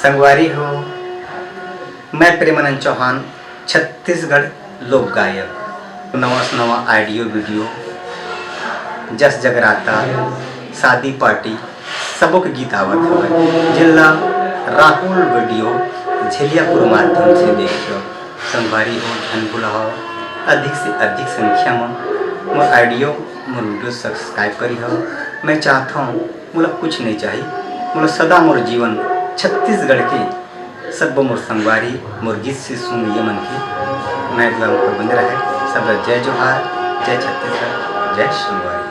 संगवारी हो। मैं प्रेमानंद चौहान, छत्तीसगढ़ लोक गायक। नवा से नवा ऑडियो वीडियो जस जगराता शादी पार्टी सबों के गीत आवत हवे, जिला राहुल वीडियो झेलियापुर माध्यम से देखियो। संगवारी हो धन बुलाओ, अधिक से अधिक संख्या में मोर ऑडियो मोर वीडियो सब्सक्राइब करी हो। मैं चाहता हूँ मोला कुछ नहीं चाहिए, मोला सदा मोर जीवन छत्तीसगढ़ के सब मोर संगवारी मोर गीत से सुन ये मन की मैं दुआ पर बंद रहे। सब जय जोहार, जय छत्तीसगढ़, जय संगवारी।